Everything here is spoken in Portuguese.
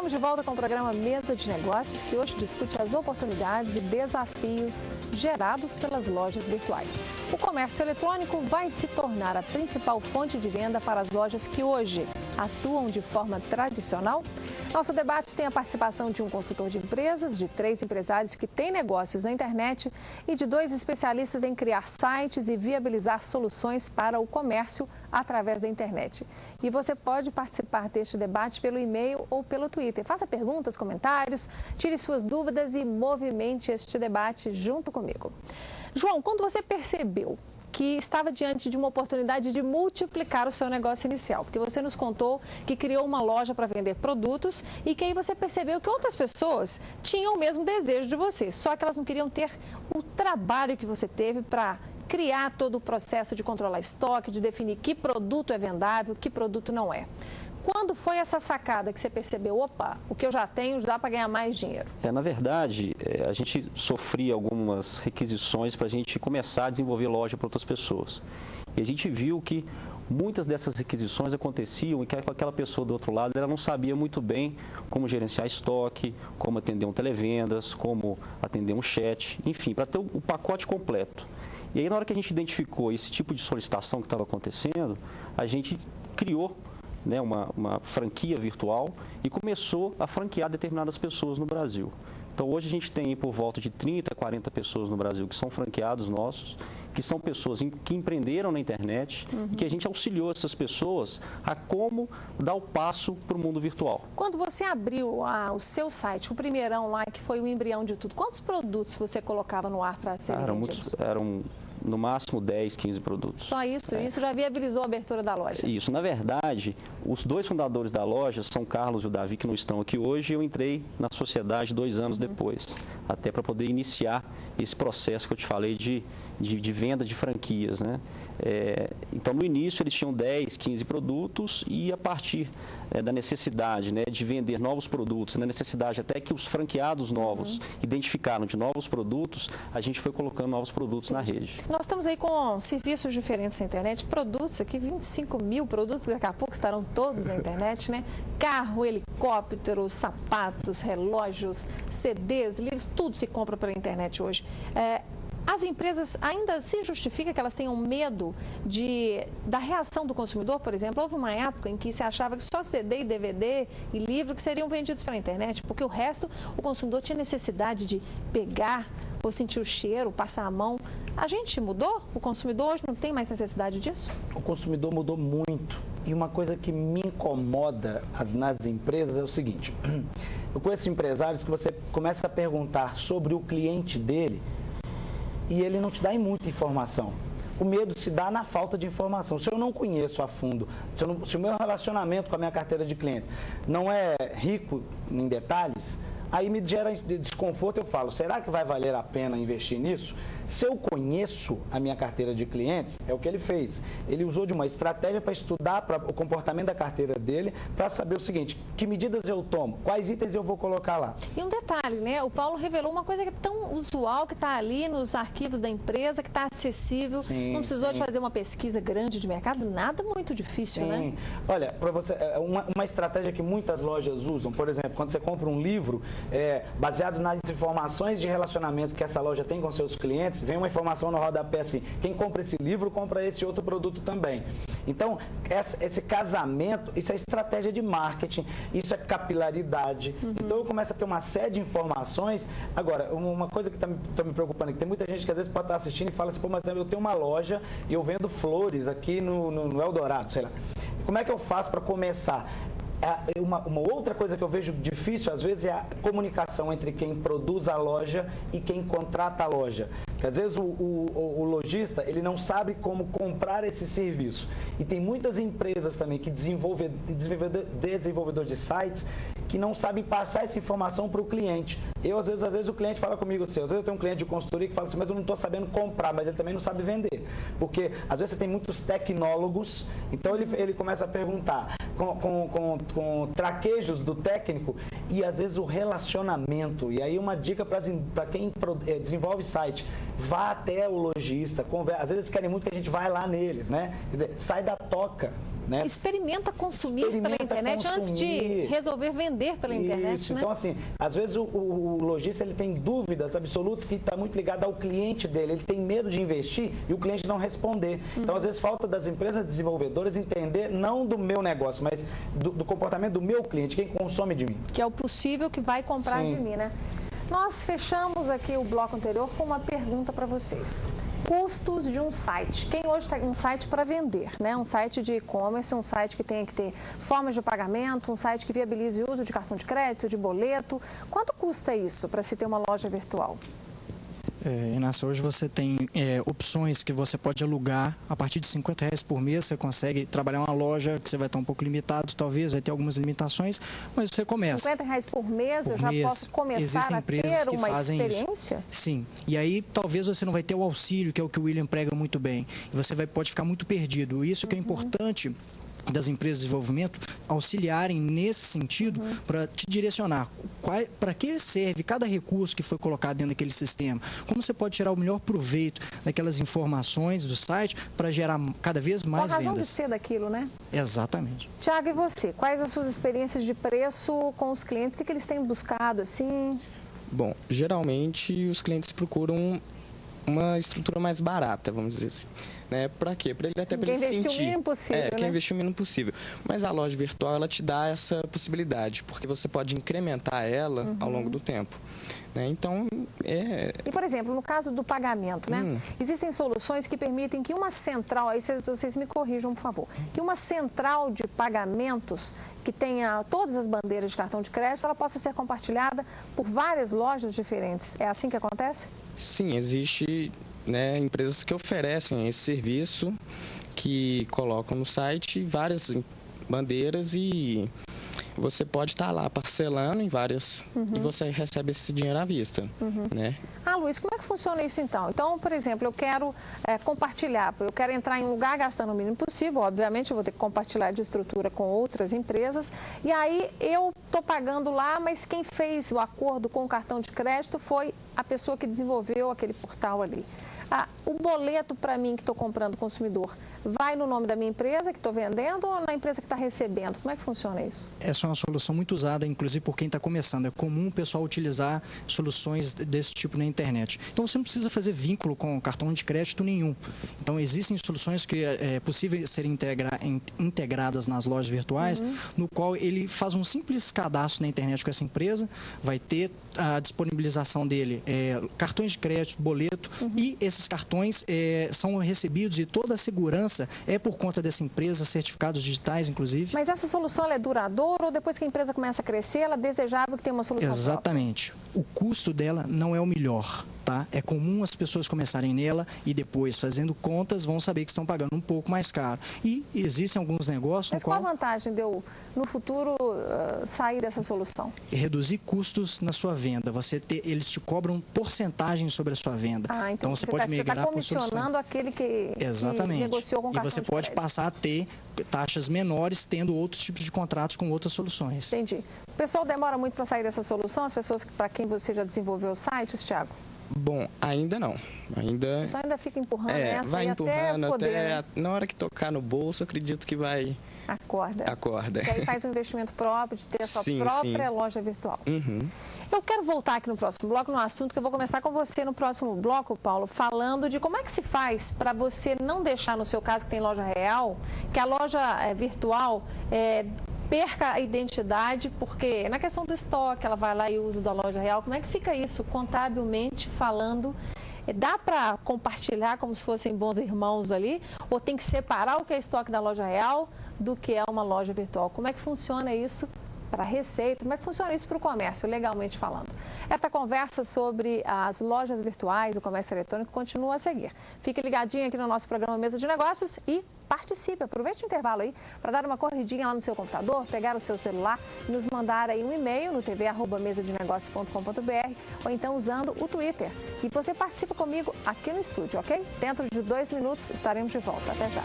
Estamos de volta com o programa Mesa de Negócios, que hoje discute as oportunidades e desafios gerados pelas lojas virtuais. O comércio eletrônico vai se tornar a principal fonte de venda para as lojas que hoje atuam de forma tradicional? Nosso debate tem a participação de um consultor de empresas, de 3 empresários que têm negócios na internet e de 2 especialistas em criar sites e viabilizar soluções para o comércio através da internet. E você pode participar deste debate pelo e-mail ou pelo Twitter. Faça perguntas, comentários, tire suas dúvidas e movimente este debate junto comigo. João, quando você percebeu que estava diante de uma oportunidade de multiplicar o seu negócio inicial, porque você nos contou que criou uma loja para vender produtos e que aí você percebeu que outras pessoas tinham o mesmo desejo de você, só que elas não queriam ter o trabalho que você teve para criar todo o processo de controlar estoque, de definir que produto é vendável, que produto não é. Quando foi essa sacada que você percebeu, opa, o que eu já tenho dá para ganhar mais dinheiro? Na verdade, a gente sofria algumas requisições para a gente começar a desenvolver loja para outras pessoas. E a gente viu que muitas dessas requisições aconteciam e que aquela pessoa do outro lado ela não sabia muito bem como gerenciar estoque, como atender um televendas, como atender um chat, enfim, para ter o pacote completo. E aí, na hora que a gente identificou esse tipo de solicitação que estava acontecendo, a gente criou uma franquia virtual e começou a franquear determinadas pessoas no Brasil. Então, hoje a gente tem por volta de 30, 40 pessoas no Brasil que são franqueados nossos, que são pessoas que empreenderam na internet e que a gente auxiliou essas pessoas a como dar o passo para o mundo virtual. Quando você abriu o seu site, o primeirão lá, que foi o embrião de tudo, quantos produtos você colocava no ar para serem vendidos? Eram no máximo 10, 15 produtos. Só isso? Isso já viabilizou a abertura da loja? Isso. Na verdade, os 2 fundadores da loja, São Carlos e o Davi, que não estão aqui hoje, eu entrei na sociedade 2 anos depois, até para poder iniciar esse processo que eu te falei de venda de franquias, né? Então, no início, eles tinham 10, 15 produtos e a partir da necessidade, de vender novos produtos, na necessidade até que os franqueados novos identificaram de novos produtos, a gente foi colocando novos produtos na rede. Nós estamos aí com serviços diferentes na internet, produtos aqui, 25 mil produtos, daqui a pouco estarão todos na internet, né? Carro, helicóptero, sapatos, relógios, CDs, livros, tudo se compra pela internet hoje. As empresas ainda se justifica que elas tenham medo da reação do consumidor, por exemplo? Houve uma época em que se achava que só CD e DVD e livro que seriam vendidos pela internet, porque o resto o consumidor tinha necessidade de pegar ou sentir o cheiro, passar a mão. A gente mudou? O consumidor hoje não tem mais necessidade disso? O consumidor mudou muito. E uma coisa que me incomoda nas empresas é o seguinte: eu conheço empresários que você começa a perguntar sobre o cliente dele e ele não te dá muita informação. O medo se dá na falta de informação. Se eu não conheço a fundo, se o meu relacionamento com a minha carteira de cliente não é rico em detalhes, aí me gera desconforto. Eu falo, será que vai valer a pena investir nisso? Se eu conheço a minha carteira de clientes, é o que ele fez. Ele usou de uma estratégia para estudar o comportamento da carteira dele, para saber o seguinte: que medidas eu tomo, quais itens eu vou colocar lá. E um detalhe, né? O Paulo revelou uma coisa que é tão usual, que está ali nos arquivos da empresa, que está acessível. Sim, não precisou de fazer uma pesquisa grande de mercado, nada muito difícil, né? Olha, para você, uma estratégia que muitas lojas usam, por exemplo, quando você compra um livro, baseado nas informações de relacionamento que essa loja tem com seus clientes, vem uma informação no rodapé assim: quem compra esse livro, compra esse outro produto também. Então, esse casamento, isso é estratégia de marketing, isso é capilaridade. Então, eu começo a ter uma série de informações. Agora, uma coisa que está me preocupando é que tem muita gente que às vezes pode estar assistindo e fala assim: pô, mas eu tenho uma loja e eu vendo flores aqui no Eldorado, sei lá. Como é que eu faço para começar? Uma outra coisa que eu vejo difícil, às vezes, é a comunicação entre quem produz a loja e quem contrata a loja. Porque, às vezes, o lojista, ele não sabe como comprar esse serviço. E tem muitas empresas também que desenvolvedor de sites, que não sabem passar essa informação para o cliente. Às vezes o cliente fala comigo assim, às vezes eu tenho um cliente de consultoria que fala assim: mas eu não estou sabendo comprar, mas ele também não sabe vender. Porque, às vezes, você tem muitos tecnólogos, então ele começa a perguntar com traquejos do técnico e, às vezes, o relacionamento. E aí, uma dica para quem desenvolve site: vá até o lojista, às vezes querem muito que a gente vá lá neles, né? Quer dizer, sai da toca. né? Experimenta consumir pela internet antes de resolver vender pela internet, né? Então, assim, às vezes o lojista ele tem dúvidas absolutas que está muito ligado ao cliente dele. Ele tem medo de investir e o cliente não responder. Então, às vezes, falta das empresas desenvolvedoras entender não do meu negócio, mas do comportamento do meu cliente, quem consome de mim. Que é o possível que vai comprar de mim, né? Nós fechamos aqui o bloco anterior com uma pergunta para vocês. Custos de um site. Quem hoje tem um site para vender, né? Um site de e-commerce, um site que tenha que ter formas de pagamento, um site que viabilize o uso de cartão de crédito, de boleto. Quanto custa isso para se ter uma loja virtual? Inácio, hoje você tem opções que você pode alugar a partir de R$50 por mês. Você consegue trabalhar uma loja que você vai estar um pouco limitado, talvez, vai ter algumas limitações, mas você começa. R$50 por mês, eu já posso começar a ter uma experiência? Isso. Sim, e aí talvez você não vai ter o auxílio, que é o que o William prega muito bem, e você pode ficar muito perdido. Isso que é importante das empresas de desenvolvimento auxiliarem nesse sentido para te direcionar para que serve cada recurso que foi colocado dentro daquele sistema, como você pode tirar o melhor proveito daquelas informações do site para gerar cada vez mais vendas. A razão de ser daquilo, né? Exatamente. Tiago, e você? Quais as suas experiências de preço com os clientes? O que eles têm buscado, assim? Bom, geralmente os clientes procuram uma estrutura mais barata, vamos dizer assim, né? Para quê? Para ele até para ele sentir. Investir o mínimo possível, quer investir o mínimo possível. Mas a loja virtual ela te dá essa possibilidade, porque você pode incrementar ela ao longo do tempo, né? Então E por exemplo, no caso do pagamento, né? Existem soluções que permitem que uma central, aí vocês me corrijam, por favor, que uma central de pagamentos que tenha todas as bandeiras de cartão de crédito, ela possa ser compartilhada por várias lojas diferentes. É assim que acontece? Sim, existe, né, empresas que oferecem esse serviço, que colocam no site várias bandeiras e você pode estar lá parcelando em várias e você recebe esse dinheiro à vista, né? Luiz, como é que funciona isso então? Então, por exemplo, eu quero compartilhar, eu quero entrar em um lugar gastando o mínimo possível, obviamente eu vou ter que compartilhar de estrutura com outras empresas, e aí eu estou pagando lá, mas quem fez o acordo com o cartão de crédito foi a pessoa que desenvolveu aquele portal ali. O boleto para mim que estou comprando consumidor, vai no nome da minha empresa que estou vendendo ou na empresa que está recebendo? Como é que funciona isso? Essa é uma solução muito usada, inclusive por quem está começando. É comum o pessoal utilizar soluções desse tipo na internet. Então você não precisa fazer vínculo com cartão de crédito nenhum. Então existem soluções que é possível serem integradas nas lojas virtuais, no qual ele faz um simples cadastro na internet com essa empresa, vai ter a disponibilização dele, cartões de crédito, boleto, e esses cartões são recebidos e toda a segurança é por conta dessa empresa, certificados digitais, inclusive. Mas essa solução ela é duradoura ou depois que a empresa começa a crescer, ela é desejável que tenha uma solução Exatamente. própria? O custo dela não é o melhor. Tá? É comum as pessoas começarem nela e depois, fazendo contas, vão saber que estão pagando um pouco mais caro. E existem alguns negócios... Mas qual a vantagem de eu, no futuro, sair dessa solução? Reduzir custos na sua venda. Eles te cobram porcentagem sobre a sua venda. Então você pode migrar por soluções. Você está comissionando aquele que negociou com o cartão de crédito. E você pode passar a ter taxas menores, tendo outros tipos de contratos com outras soluções. Entendi. O pessoal demora muito para sair dessa solução? As pessoas para quem você já desenvolveu os sites, Thiago? Bom, ainda não. Só ainda fica empurrando nessa vai empurrando até na hora que tocar no bolso, eu acredito que vai... Acorda. E aí faz um investimento próprio de ter a sua própria loja virtual. Eu quero voltar aqui no próximo bloco, no assunto que eu vou começar com você no próximo bloco, Paulo, falando de como é que se faz para você não deixar, no seu caso que tem loja real, que a loja virtual perca a identidade, porque na questão do estoque, ela vai lá e usa da loja real, como é que fica isso, contabilmente falando? Dá para compartilhar como se fossem bons irmãos ali? Ou tem que separar o que é estoque da loja real do que é uma loja virtual? Como é que funciona isso para a receita? Como é que funciona isso para o comércio, legalmente falando? Esta conversa sobre as lojas virtuais, o comércio eletrônico, continua a seguir. Fique ligadinho aqui no nosso programa Mesa de Negócios e participe. Aproveite o intervalo aí para dar uma corridinha lá no seu computador, pegar o seu celular e nos mandar aí um e-mail no tv@mesadenegócios.com.br ou então usando o Twitter. E você participa comigo aqui no estúdio, ok? Dentro de 2 minutos estaremos de volta. Até já.